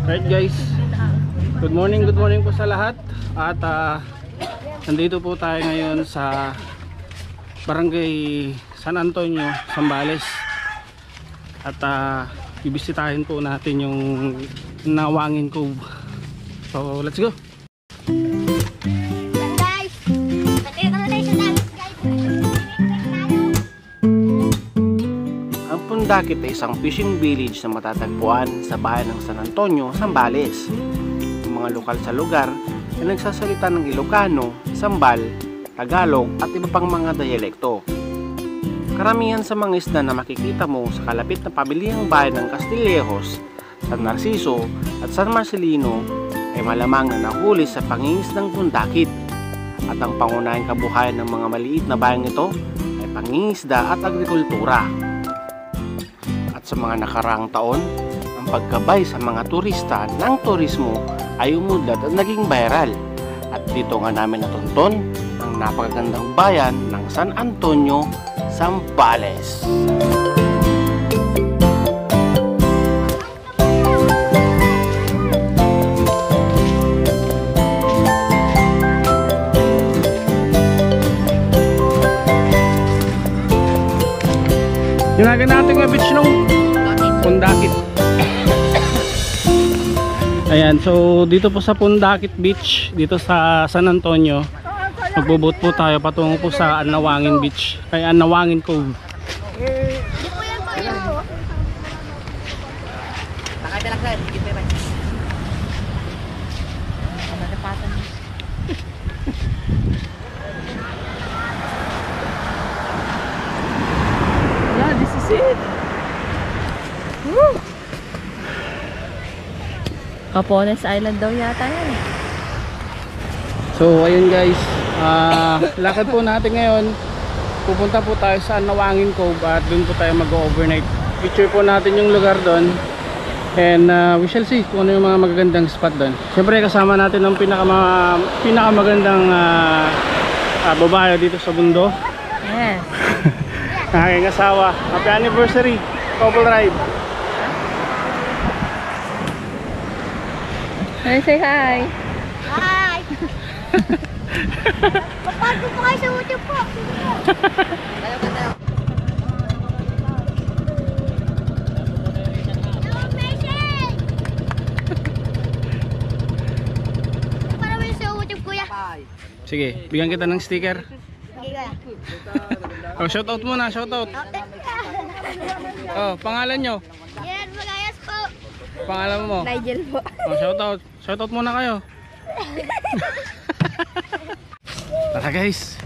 Right guys, good morning po sa lahat. At nandito po tayo ngayon sa Barangay San Antonio, Zambales. At bibisitahin po natin yung Nawangin Cove. So let's go. Pundakit ay isang fishing village na matatagpuan sa bayan ng San Antonio, Zambales. Ang mga lokal sa lugar ay nagsasalita ng Ilocano, Sambal, Tagalog at iba pang mga diyalekto. Karamihan sa mga isda na makikita mo sa kalapit na pamilihang bayan ng Castillejos, San Narciso at San Marcelino ay malamang na nahuli sa pangingisdang pundakit. At ang pangunahing kabuhayan ng mga maliit na bayang ito ay pangingisda at agrikultura. Sa mga nakaraang taon, ang pagkabay sa mga turista ng turismo ay umunlad at naging viral. At dito nga namin natunton ang napakagandang bayan ng San Antonio, Zambales. Yung natin nga beach nung Pundakit. Ayan, so dito po sa Pundakit Beach, dito sa San Antonio, magbubot po tayo patungo po sa Nawangin Beach, ay Nawangin Cove. Yeah, this is it. Capones Island daw yata yan. So ayun guys, lakad po natin ngayon. Pupunta po tayo sa Nawangin Cove at dun po tayo mag-overnight. Picture po natin yung lugar doon. And we shall see kung ano yung mga magagandang spot doon. Siyempre kasama natin ang pinakamagandang babae dito sa mundo. Yes. Aking asawa. Happy anniversary, couple ride. Hi, say hi. Hi! Papagod po kayo sa YouTube po. Tayo ka tayo. No message! Para mo sa YouTube kuya. Sige, bigyan kita ng sticker. Sige kuya. Oh, shoutout muna, shoutout. Oh, pangalan nyo? Yan, Magayas po. Pangalan mo? Nigel po. Oh, shoutout. Shoutout muna kayo. Tara guys.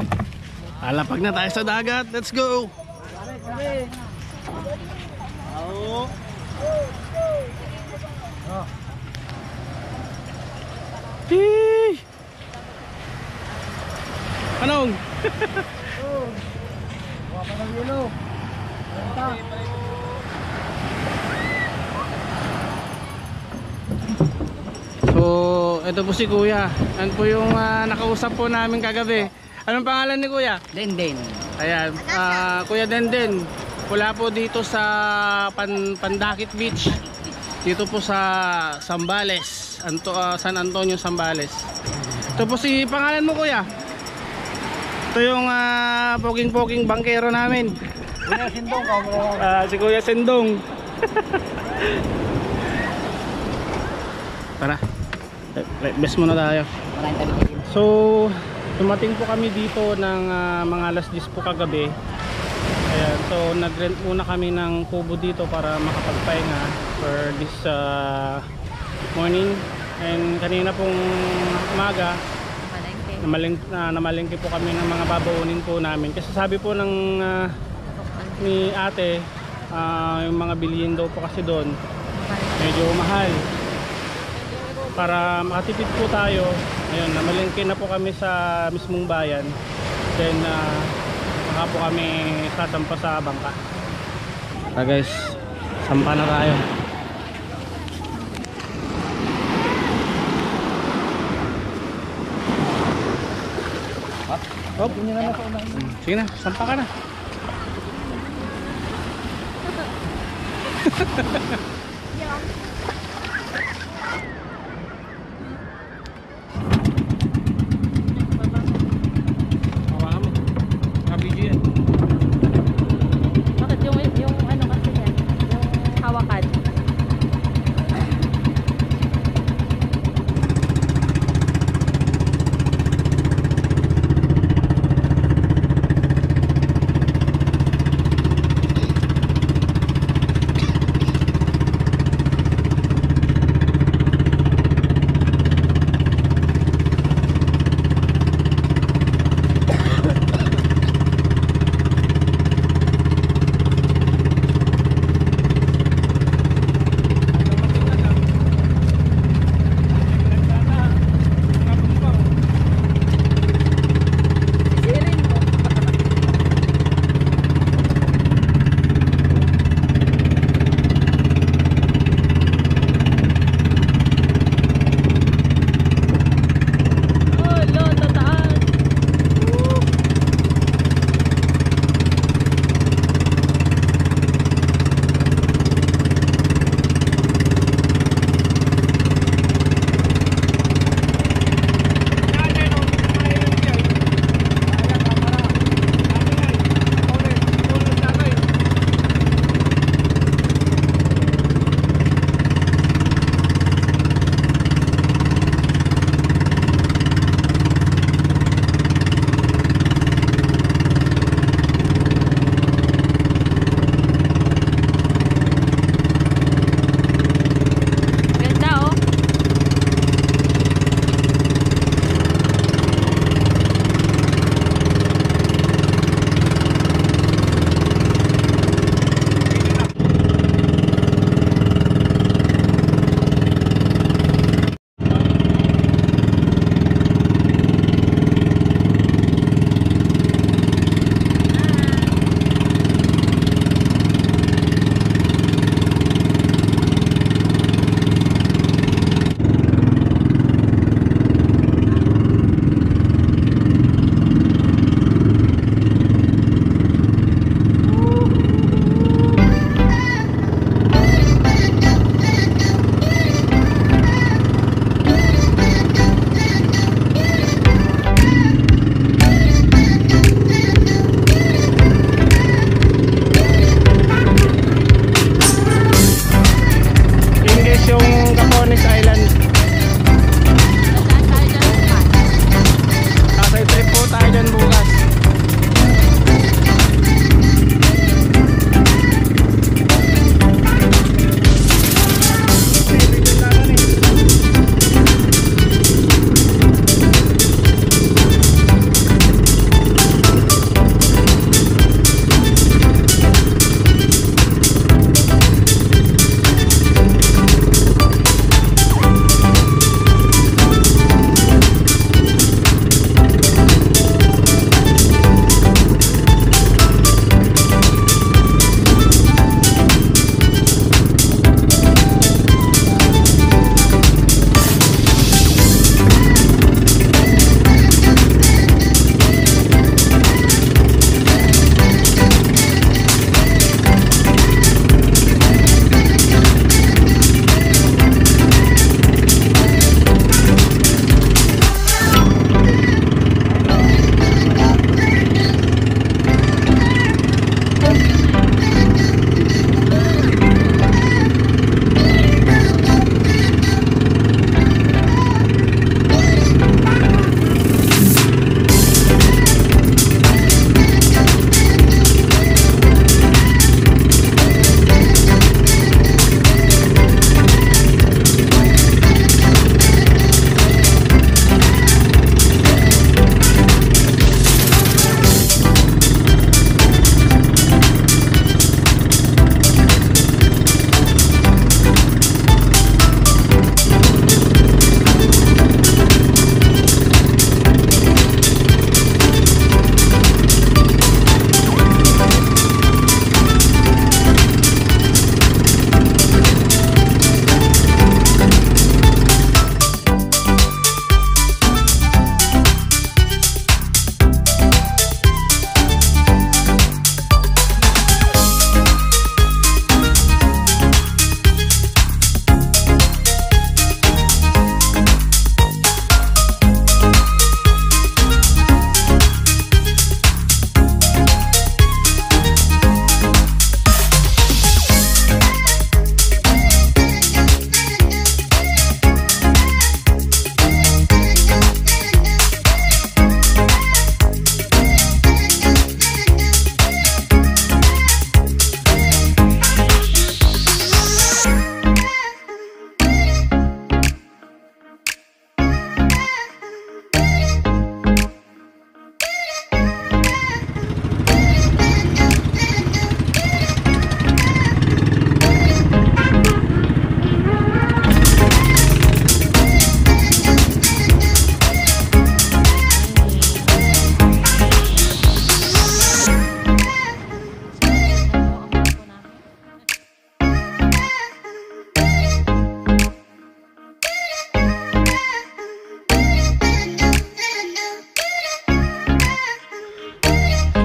Alapag na tayo sa dagat. Let's go. Hey! Anong? Wapa ng yelo. So, ito po si Kuya. Yan po yung nakausap po namin kagabi. Anong pangalan ni Kuya? Denden. Ayan, Kuya Denden. Mula po dito sa Pandakit Beach. Dito po sa Zambales, San Antonio, Zambales. Ito po si pangalan mo Kuya. Ito yung poking-poking bangkero namin. Kuya Sindong ka bro. Si Kuya Sindong. Tara. Best muna tayo. So, tumating po kami dito ng mga alas 10 po kagabi. Ayan, so nag-rent muna kami ng kubo dito para makapagpahinga for this morning. And kanina pong umaga, namalengke po kami ng mga babaunin po namin. Kasi sabi po ng ni ate, yung mga bilihin daw po kasi doon medyo mahal. para makatipid po tayo. Ayun, namalengke na po kami sa mismong bayan. Then saka po kami sasampa sa bangka. Tara guys, sampa na tayo. Oh, sige na, sampa ka na. Hawakan mo. Kabidyo yan. Bakit yung ano kasi yan? Yung hawakan.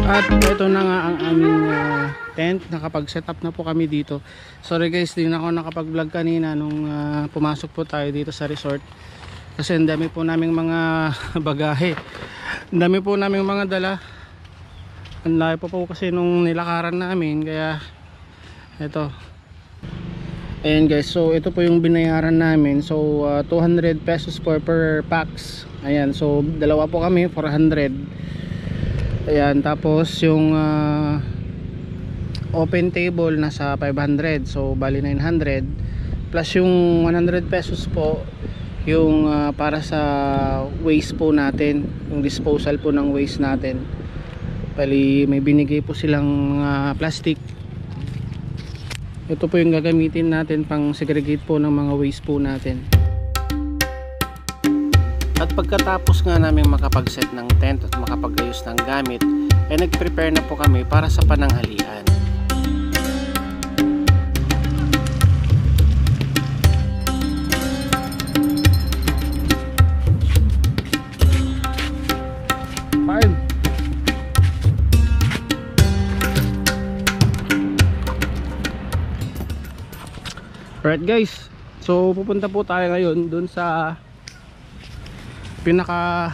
At ito na nga ang aming tent. Nakapag-set up na po kami dito. Sorry guys, di na ako nakapag-vlog kanina nung pumasok po tayo dito sa resort. Kasi ang dami po naming mga bagahe. Ang dami po naming mga dala. Ang layo po kasi nung nilakaran namin. Kaya ito. Ayan guys, so ito po yung binayaran namin. So 200 pesos per packs. Ayan, so dalawa po kami, 400. Ayan, tapos yung open table nasa 500. So bali 900. Plus yung 100 pesos po yung para sa waste po natin, yung disposal po ng waste natin. Bali may binigay po silang plastic. Ito po yung gagamitin natin pang segregate po ng mga waste po natin. At pagkatapos nga namin makapag-set ng tent at makapag-ayos ng gamit, ay nag-prepare na po kami para sa pananghalian. Alright guys, so pupunta po tayo ngayon dun sa pinaka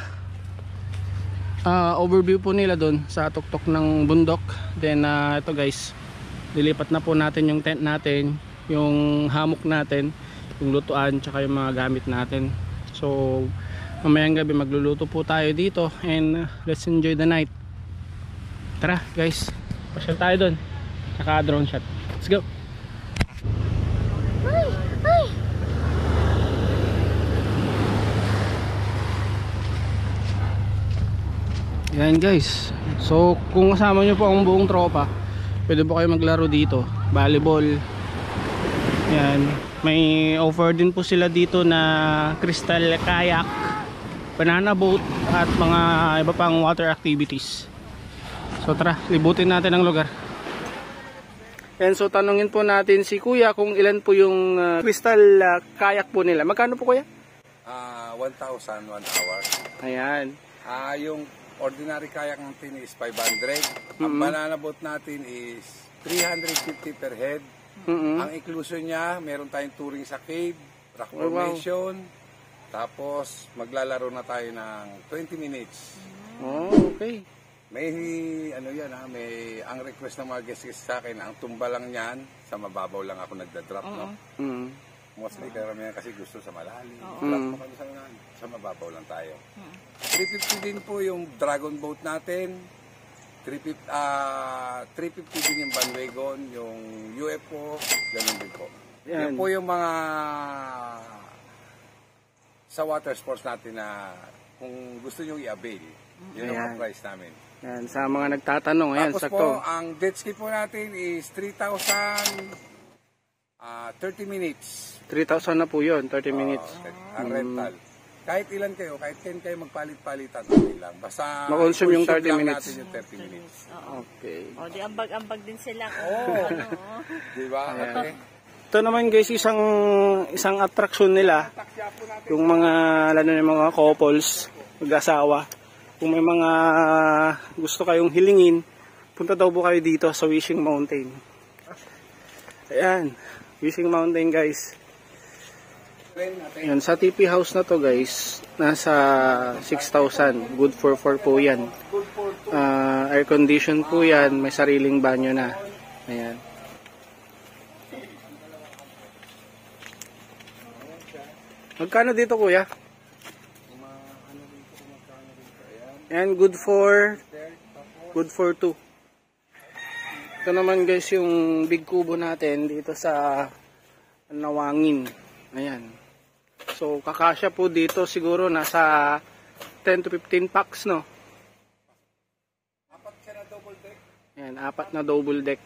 overview po nila dun sa tuktok ng bundok. Then ito guys, lilipat na po natin yung tent natin, yung hammock natin, yung lutuan, tsaka yung mga gamit natin. So mamayang gabi magluluto po tayo dito and let's enjoy the night. Tara guys, pasyal tayo dun, tsaka drone shot. Let's go. Yan guys, so kung kasama nyo po ang buong tropa, pwede po kayo maglaro dito, volleyball. Yan, may offer din po sila dito na crystal kayak, banana boat at mga iba pang water activities. So tara, libutin natin ang lugar. Yan, so tanungin po natin si kuya kung ilan po yung crystal kayak po nila. Magkano po kuya? 1,000 1 hour. Ayan. Yung ordinary kayak natin is 500. Ang banana boat natin is 350 per head. Ang inclusion niya, meron tayong touring sa cave, rock formation, tapos maglalaro na tayo ng 20 minutes. Oh, okay. May ano yan may ang request ng mga guests sa akin, ang tumba lang niyan, sa mababaw lang ako nagda-drop, no? Mostly karamihan kasi gusto sa malalim. Drop mo kami sa mababaw lang tayo. 350 din po yung dragon boat natin. 350 din yung bandwagon, yung UFO, ganun din po. Yan po yung mga sa water sports natin na kung gusto nyo i-avail, yun ang price namin. Yan, sa mga nagtatanong, ayan, tapos sakto. po, ang jet ski po natin is 3,000 30 minutes. 3,000 na po yun, 30 minutes. Ang rental. Kahit ilan kayo, kahit 10 kayo magpalit-palitan, okay lang. Basta ma-consume yung 30 minutes. Natin yung 30 minutes. Okay. O, di ambag-ambag din sila. Diba? Okay. Ito naman guys, isang attraction nila. Yung mga, lalo na yung mga couples, mag-asawa. Kung may mga gusto kayong hilingin, punta daw po kayo dito sa Wishing Mountain. Ayan, Wishing Mountain guys. Yan, sa TP house na to guys, nasa 6,000. Good for 4 po yan. Air condition po yan, may sariling banyo na. Ayan. Magkano dito kuya? And good for 2. Ito naman guys yung big kubo natin dito sa Nawangin. Ayan. So kakasya po dito siguro nasa 10 to 15 packs, no? Apat siya na double deck. Ayan, 4 na double deck.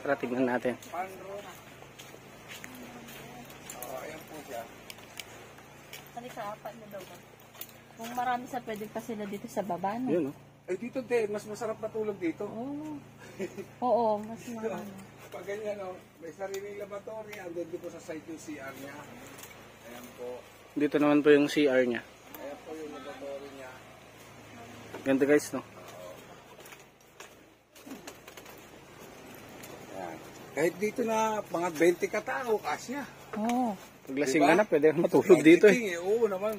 Tara tignan natin. Ayan po siya. Halika, 4 na daw ba? Kung marami sa pwede pa sila dito sa baba, no? Yun, no? Ay dito din, mas masarap matulog dito. Oo, mas marami. Pag ganyan, may sariling laboratory, andun din po sa site yung CR niya. Ayan po. Dito naman po yung CR niya. Ayan po yung laboratory niya. Ganda guys, no? Kahit dito na mga 20 katao, kasya. Oo. Paglasing ka na, pwede ka matulog dito eh. Oo naman.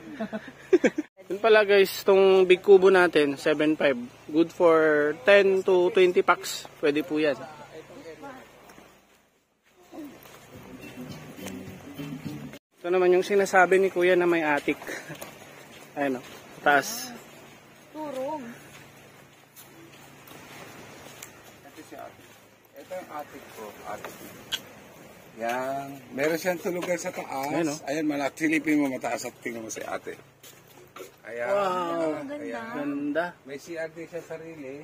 Yun pala guys, itong big kubo natin, 7.5. Good for 10 to 20 packs. Pwede po yan. Ito naman yung sinasabi ni Kuya na may attic. Ayun o, taas. Turong. Ito yung attic ko. Attic. Yan. Meron siyang tulugan sa taas. Ayun, Ayan, silipin mo mataas at tingnan mo si ate. Ayan. Wow, Ayan. ganda. May CRD siya sarili.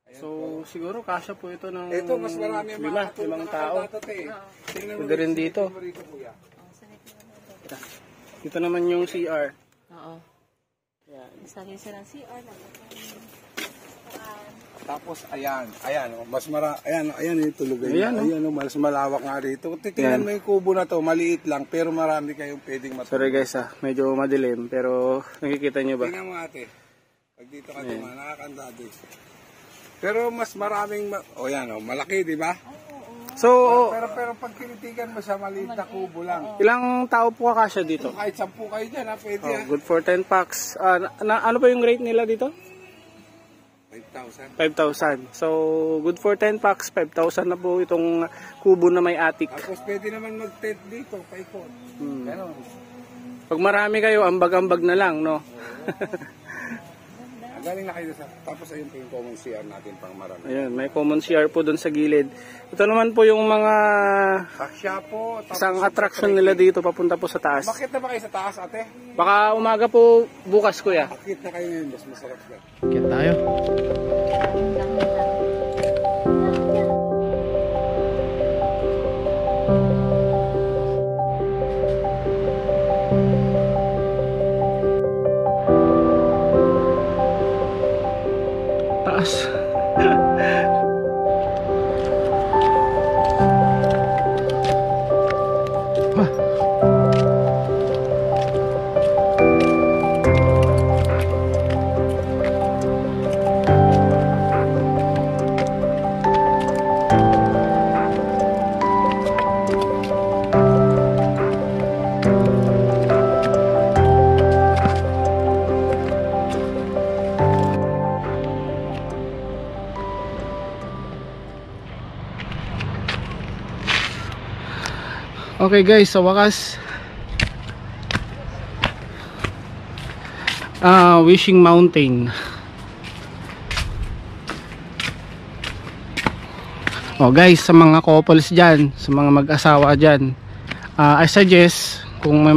Ayan So, po. siguro kasya po ito ng Ito, mas marami ang mga limang tao. Tingnan mo Pwede rin dito. silipin mo rito, kuya. Dito naman yung CR. Oo. Yan. Isagay siya ng CR na. Tapos, ayan. Ayan, ayan yung tulugan Ayan, niya. Ayan, mas malawak nga rito. Titingnan Ayan. mo yung kubo na to, maliit lang, pero marami kayong pwedeng matulog. Sorry guys medyo madilim pero nakikita nyo ba? Tingnan mo ate. Pag dito ka naman, nakakanda dito. Pero mas maraming, malaki, di ba? So, Pero pag tinitigan mo siya, maliit na kubo lang. ilang tao po kakasya dito? Kahit 10 kayo dyan, pwede Oh, good for 10 packs. Ano ba yung rate nila dito? 5,000. 5,000. So, good for 10 packs, 5,000 na po itong kubo na may attic. Tapos pwede naman mag-tent dito, paikot. Ganon. Pag marami kayo, ambag-ambag na lang, no? Galing na kayo sa... Tapos ayun po yung common CR natin pang marami. Ayan, may common CR po doon sa gilid. Ito naman po yung mga Kasya po. Tapos isang attraction nila dito papunta po sa taas. Bakit na ba kayo sa taas, ate? Baka umaga po bukas, kuya. Bakit na kayo ngayon, mas masarap na. Kaya tayo. Taas. Okay guys, sa wakas Wishing Mountain. Oh guys, sa mga couples dyan, sa mga mag-asawa dyan, I suggest kung may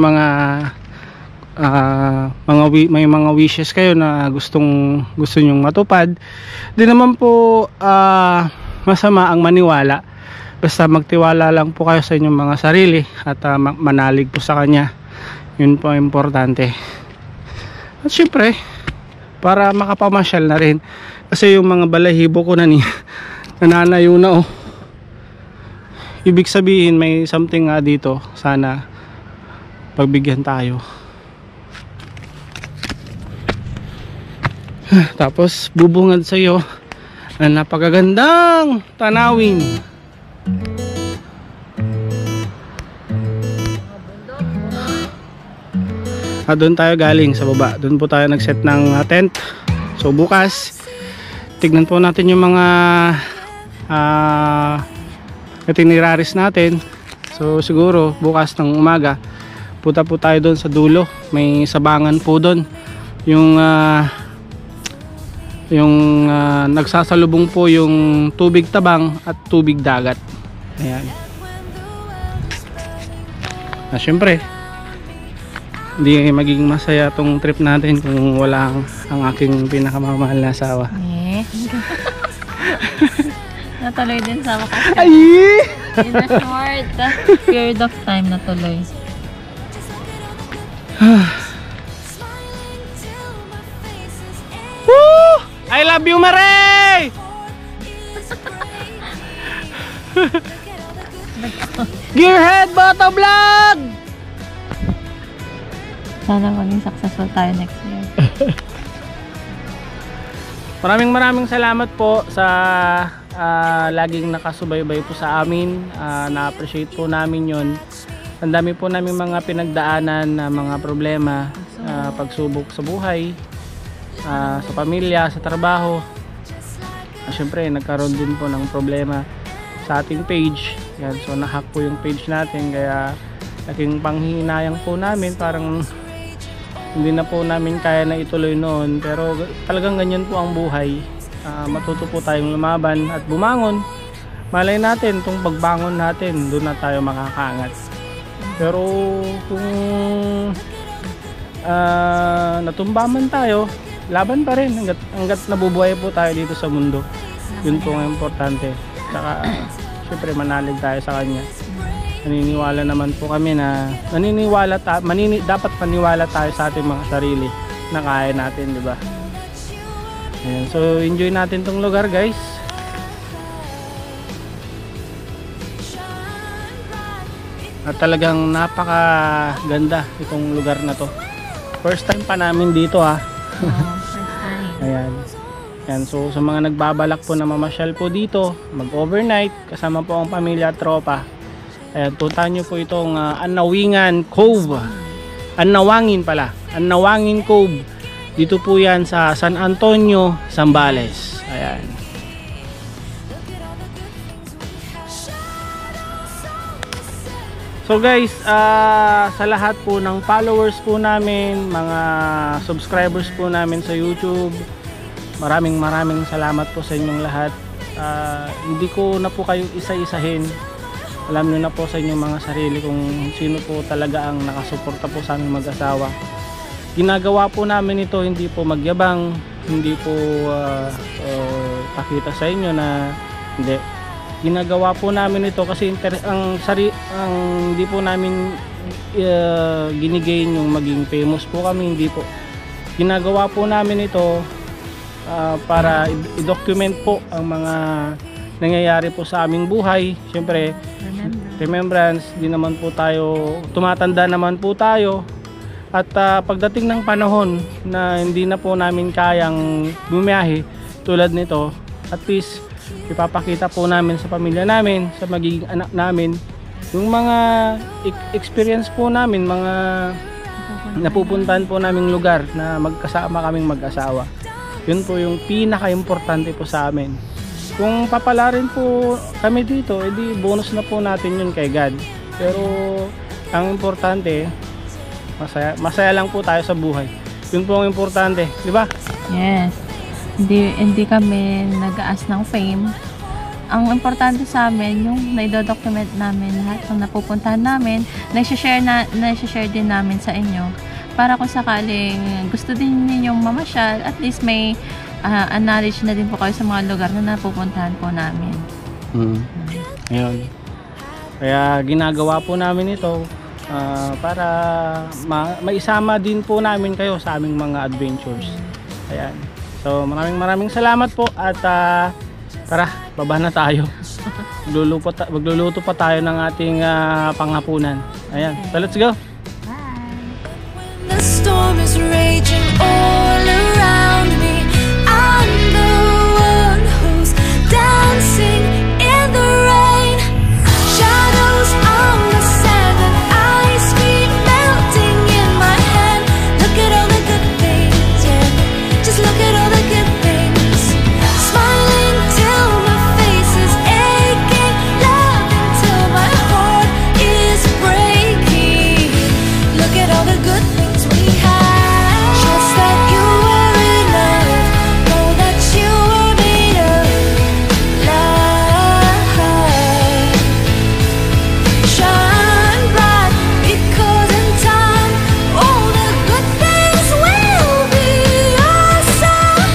may mga wishes kayo na gusto nyong matupad, di naman po masama ang maniwala. Basta magtiwala lang po kayo sa inyong mga sarili at manalig po sa kanya. Yun po ang importante. At syempre, para makapamasyal na rin. Kasi yung mga balahibo ko na nananayo na oh. Ibig sabihin may something nga dito. Sana pagbigyan tayo. Tapos bubungad sa iyo ang napakagandang tanawin. Doon tayo galing sa baba. Doon po tayo nag-set ng tent. So bukas tignan po natin yung mga itineraries natin. So siguro bukas ng umaga punta po tayo doon sa dulo. May sabangan po doon. Yung nagsasalubong po yung tubig tabang at tubig dagat. Ayan. Syempre hindi magiging masaya tong trip natin kung wala ang aking pinakamamahal na asawa. Natuloy din sa wakas. Ay! In a short period of time natuloy. Woo! I love you, Mare! Gearhead Boto Vlog! Sana maging successful tayo next year. Maraming salamat po sa laging nakasubaybay po sa amin. Na-appreciate po namin yon. Ang dami po namin mga pinagdaanan na mga problema, pagsubok sa buhay, sa pamilya, sa trabaho. Siyempre nagkaroon din po ng problema sa ating page. Yan, so nahack po yung page natin, kaya laking panghihinayang po namin, parang hindi na po namin kaya na ituloy noon, pero talagang ganyan po ang buhay. Matuto po tayong lumaban at bumangon. Malay natin, itong pagbangon natin, doon na tayo makakaangat. Pero kung natumba man tayo, laban pa rin hanggat nabubuhay po tayo dito sa mundo. Yun po ang importante. Saka syempre manalig tayo sa Kanya. Naniniwala naman po kami na dapat maniwala tayo sa ating mga sarili na kaya natin, di ba? Ayan, so enjoy natin tong lugar, guys. At talagang napakaganda itong lugar na to. First time pa namin dito, ha. Ayan. Ayan, so sa mga nagbabalak po na mamasyal po dito, mag-overnight kasama po ang pamilya at tropa, ayan, puntahan nyo po itong Anawangin Cove. Anawangin Cove. Dito po yan sa San Antonio, Zambales. Ayan. So guys, sa lahat po ng followers po namin, mga subscribers po namin sa YouTube, maraming salamat po sa inyong lahat. Hindi ko na po kayo isa-isahin. Alam nyo na po sa inyong mga sarili kung sino po talaga ang nakasuporta po sa aming mag-asawa. Ginagawa po namin ito hindi po magyabang, hindi po pakita sa inyo na hindi. Ginagawa po namin ito kasi ang hindi po namin ginigain yung maging famous po kami, hindi po. Ginagawa po namin ito para i-document po ang mga nangyayari po sa aming buhay. Siyempre, remembrance, di naman po tayo, tumatanda naman po tayo. At pagdating ng panahon na hindi na po namin kayang bumiyahe tulad nito, at least ipapakita po namin sa pamilya namin, sa magiging anak namin, yung mga experience po namin, mga napupuntahan po naming lugar na magkasama kaming mag-asawa. Yun po yung pinaka-importante po sa amin. Kung papalarin po kami dito, edi bonus na po natin yun kay God. Pero ang importante, masaya lang po tayo sa buhay. Yun po ang importante, di ba? Yes. Hindi kami nag-aas ng fame. Ang importante sa amin, yung naidodocument namin lahat ng napupuntahan namin, na-share din namin sa inyo. Para kung sakaling gusto din ninyong mamasyal, at least may knowledge na din po kayo sa mga lugar na napupuntahan po namin. Ayun. Kaya ginagawa po namin ito para maisama din po namin kayo sa aming mga adventures. Ayan. So maraming salamat po at tara, baba na tayo. Magluluto pa tayo ng ating panghapunan. Ayan. So let's go. The storm is raging all around me. I'm the one who's dancing in the rain. Shadows on the sand and ice cream melting in my hand. Look at all the good things, yeah. Just look at all the good things. Smiling till my face is aching, laughing till my heart is breaking. Look at all the good things. Trust that you are enough. Know that you are made of love. Shine bright, because in time all the good things will be yourself.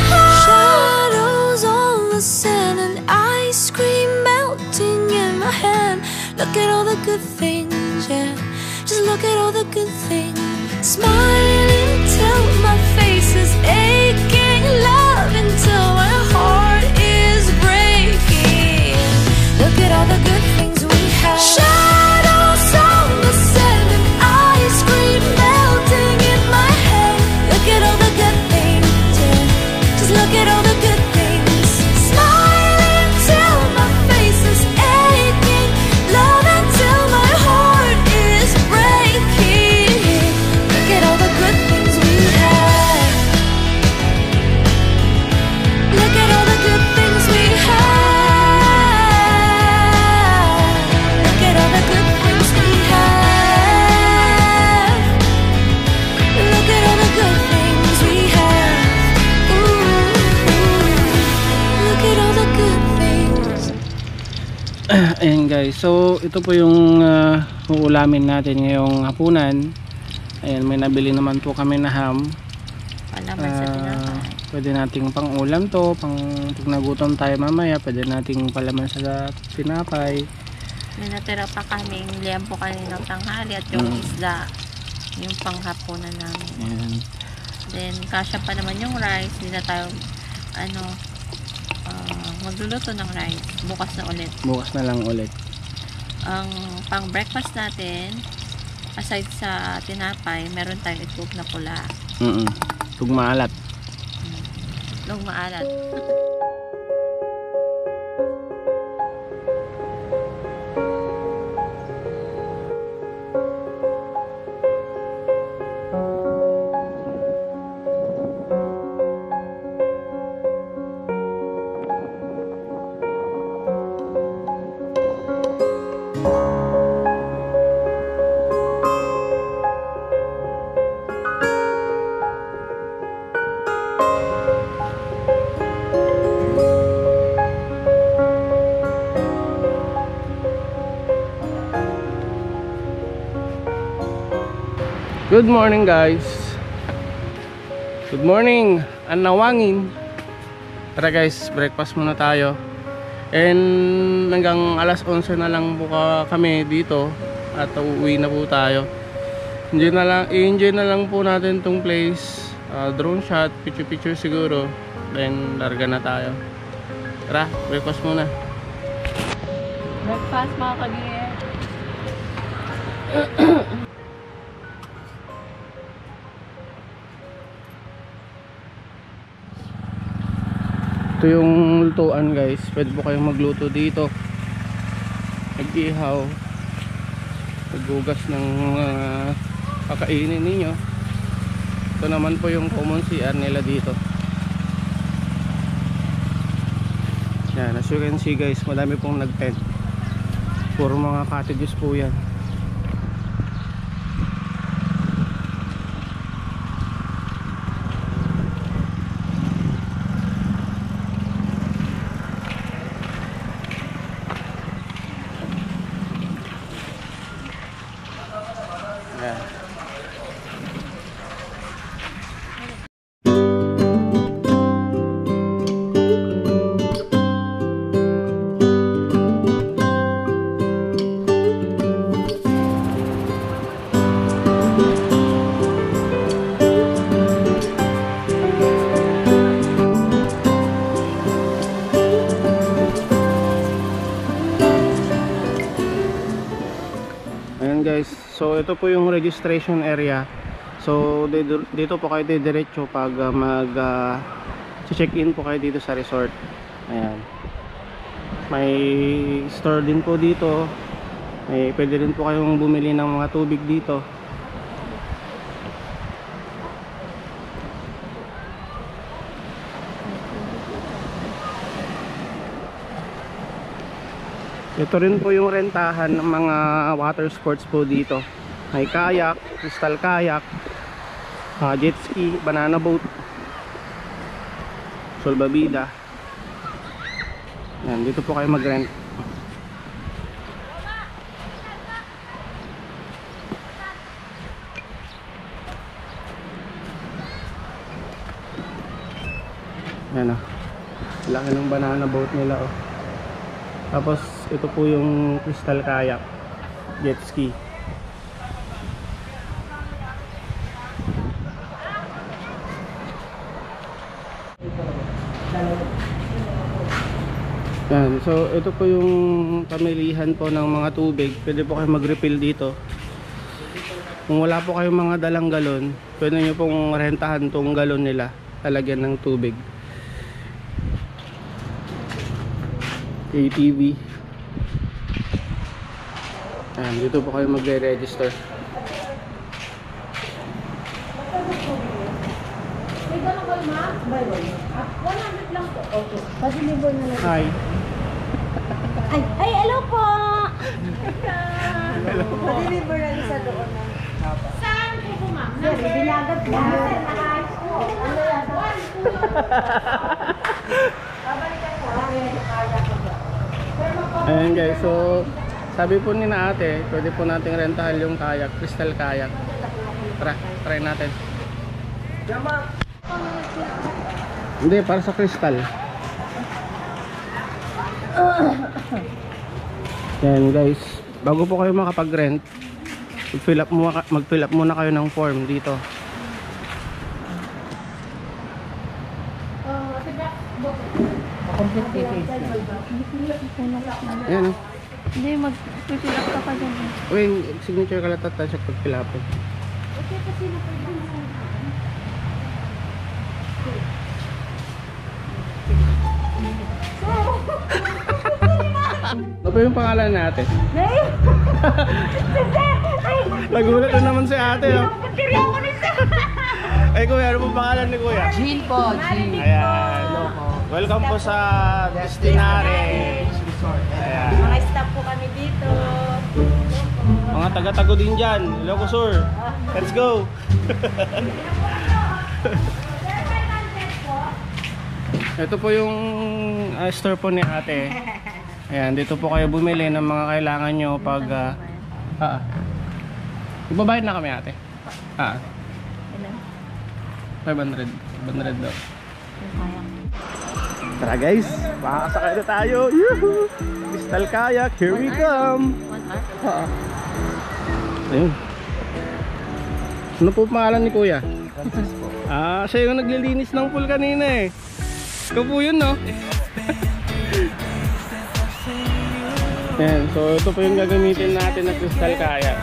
Shadows on the sand and ice cream melting in my hand. Look at all the good things, yeah. Just look at all the good things. Smiling till my face is aching, loving till my heart is breaking. Look at all the good things we have. Shadows on the sand and ice cream melting in my head. Look at all the good things, yeah. Just look at all the good things. Smiling till Ayan guys, so ito po yung uulamin natin ngayong hapunan. Ayan, may nabili naman po kami na ham. Palaman sa tinapay. Pwede nating pang ulam to, pag nagutom tayo mamaya, pwede nating palaman sa tinapay. May natira pa kaming liempo kaninang tanghali at yung isda, yung panghapunan namin. Ayan. Then, kasya pa naman yung rice. Hindi na tayo, magluluto ng rice. Bukas na ulit. Bukas na lang ulit. Ang pang breakfast natin, aside sa tinapay, meron tayong itlog na pula. Tug maalat. Itlog maalat. Good morning guys. Good morning. Anawangin. Tara guys, breakfast muna tayo. And hanggang alas 11 na lang po kami dito at uuwi na po tayo. I-enjoy na lang po natin tong place. Drone shot, picture siguro. Then larga na tayo. Tara, breakfast muna. Breakfast mga kagir. Ito yung lutuan guys. Pwede po kayong magluto dito. Nag-ihaw, maghugas ng kakainin ninyo. Ito naman po yung common CR nila dito. Yan, as you can see guys, madami pong nag-tent. Puro mga cottages po yan. Guys, so ito po yung registration area. So dito po kayo diretso pag check-in po kayo dito sa resort. Ayan. May store din po dito. Pwede rin po kayong bumili ng mga tubig dito. Ito rin po yung rentahan ng mga water sports po dito. May kayak, crystal kayak, jet ski, banana boat, solbabida. Yan, dito po kayo mag-rent. Yan o. Laki ng banana boat nila o. Tapos ito po yung crystal kayak, jet ski. Yan, so ito po yung pamilihan po ng mga tubig. Pwede po kayo mag-refill dito. Kung wala po kayong mga dalang galon, pwede nyo pong rentahan tong galon nila, lalagyan ng tubig. ATV. Ayan, dito po kayo magre-register. May gano'n kayo ma? Buy one. 100 lang po. Okay. Pa-deliver na lang. Hi. Ay, hello po! Pa-deliver na isa doon. Saan po po ma'am? Sir, binagat po. Sir, naka-ayos po. Ano yan? Babalikan po. Kaya ko ba? Sir, Ayan guys, so sabi po ni na ate, pwede po nating rentahan yung kayak, crystal kayak. Tara, try natin. Hindi, para sa crystal. Ayan guys, bago po kayo makapag-rent, mag-fill up muna kayo ng form dito. Ayan o. Hindi, mag-fill up ka pa dyan. Uy, signature ka lang tatouch at pag-fill up. Ano po yung pangalan natin? Nagulat na naman si ate. Oh. Ay kuya, ano po pangalan ni kuya? Jill po, Jill. Ayan. Welcome po sa Destinare Resort. Ayan. Mga staff po kami dito. Mga taga-tago din dyan. Hello ko sir. Let's go. Ito po yung store po ni ate. Ayan, dito po kayo bumili ng mga kailangan nyo pag ibabayad na kami ate. 500 daw. Tara guys, makakasakay na tayo. Yuhu! Crystal kayak, here we come. Ayun. Ano po pangalan ni kuya? Siya yung naglilinis ng pool kanina eh. Ikaw po yun, no? Ayan, so ito po yung gagamitin natin na crystal kayak.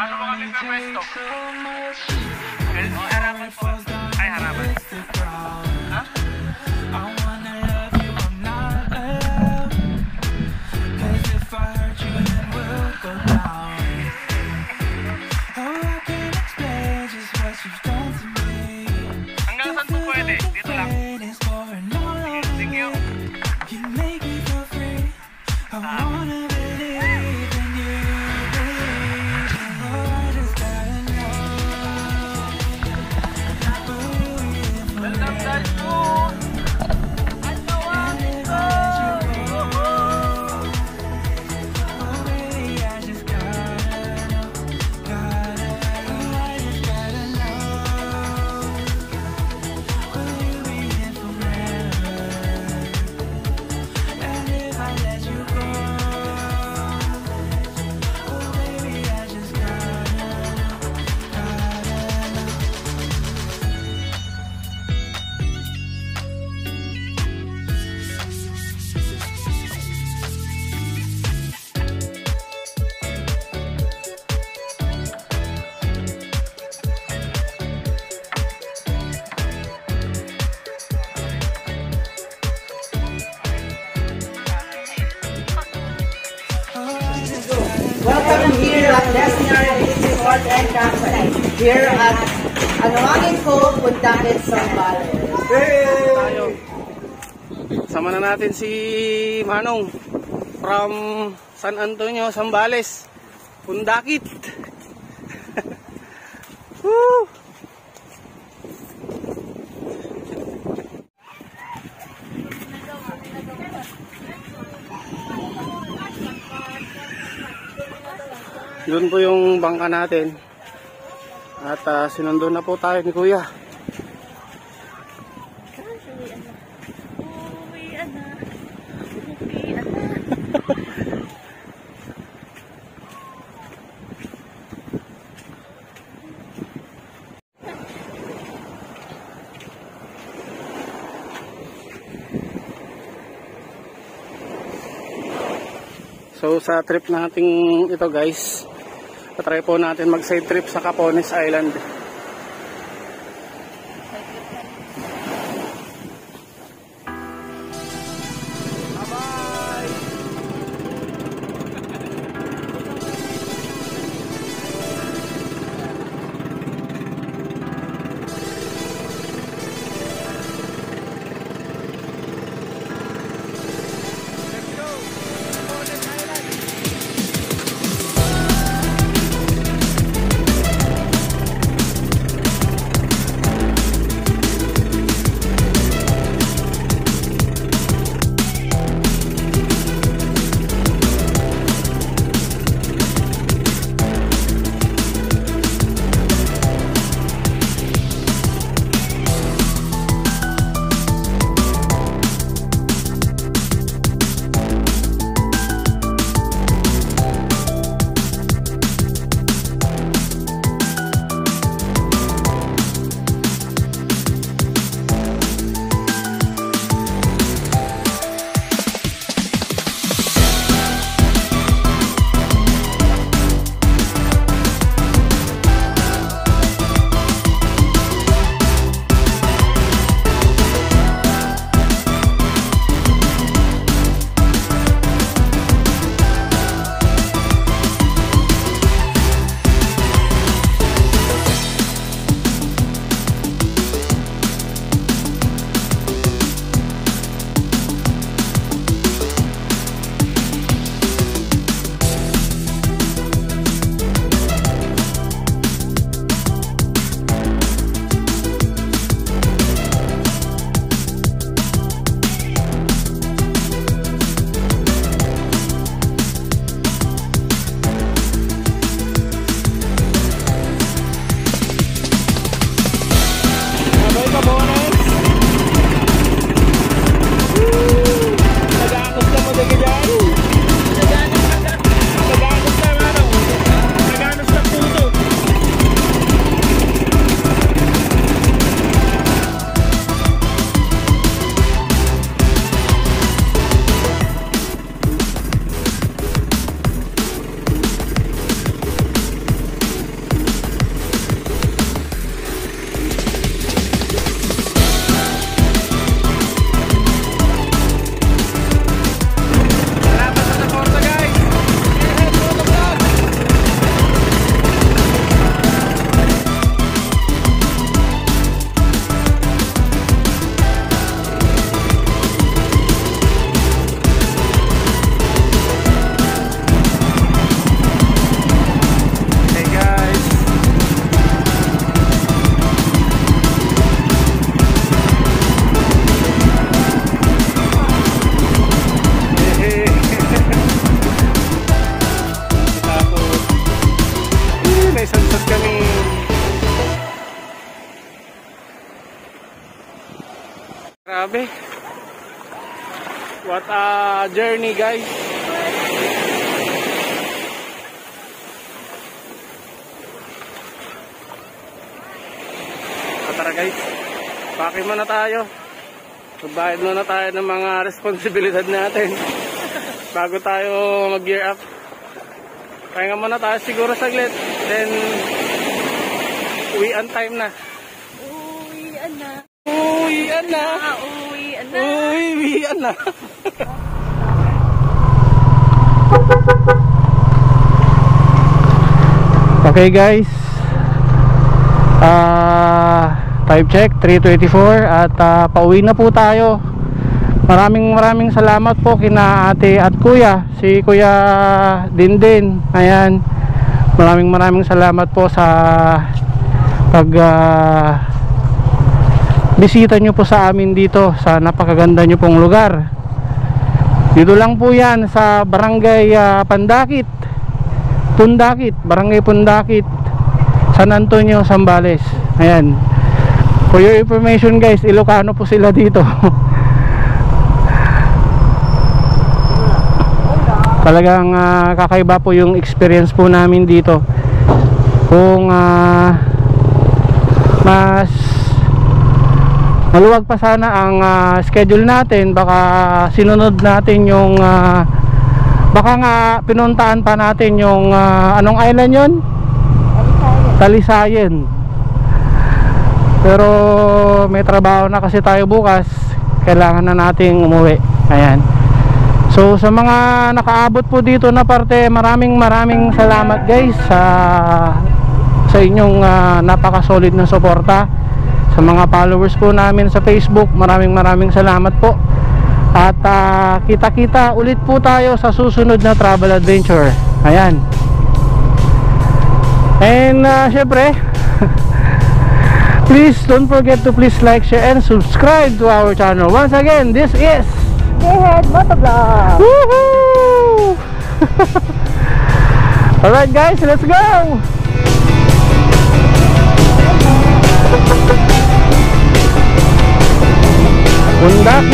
Paano mo kami pwesto? Harapan po. Ay, harapan. Ha? Hanggang saan po pwede? Dito lang. Sige, thank you. Welcome here at Destinare Resort and Campsite. Here at Anuangin Cove, Puntaket, Zambales. Tayo. Sama na natin si Manong from San Antonio, Zambales, Pundakit. Woo! Doon po yung bangka natin. At sinundo na po tayo ni Kuya. So sa trip nating ito guys, try po natin mag side trip sa Capones Island. Grabe. What a journey, guys. Tara guys, pake muna tayo. Magbayad muna tayo ng mga responsibilidad natin bago tayo mag-gear up. Pahinga muna tayo siguro saglit. Then uwian time na. Uwian na. Uwian na. Uwian na. Uwian na. Okay guys, time check 3:24 at pauwi na po tayo. Maraming salamat po kina ate at kuya, si kuya Dindin. Ayan, maraming salamat po sa pag bisita nyo po sa amin dito sa napakaganda nyo pong lugar. Dito lang po yan sa Barangay Barangay Pundakit, San Antonio, Zambales. Ayan, for your information guys, Ilocano po sila dito. Talagang kakaiba po yung experience po namin dito. Kung mas maluwag pa sana ang schedule natin, baka sinunod natin yung Baka nga pinuntahan pa natin yung anong island yun? Talisayan. Pero may trabaho na kasi tayo bukas, kailangan na nating umuwi. Ayan. So sa mga nakaabot po dito na parte, maraming salamat guys sa inyong napaka-solid na suporta. Sa mga followers po namin sa Facebook, maraming salamat po. At kita-kita ulit po tayo sa susunod na travel adventure. Ayan. And syempre please don't forget to please like, share, and subscribe to our channel. Once again, this is Jayhead Motovlog. Woohoo! Alright guys, let's go! Pundak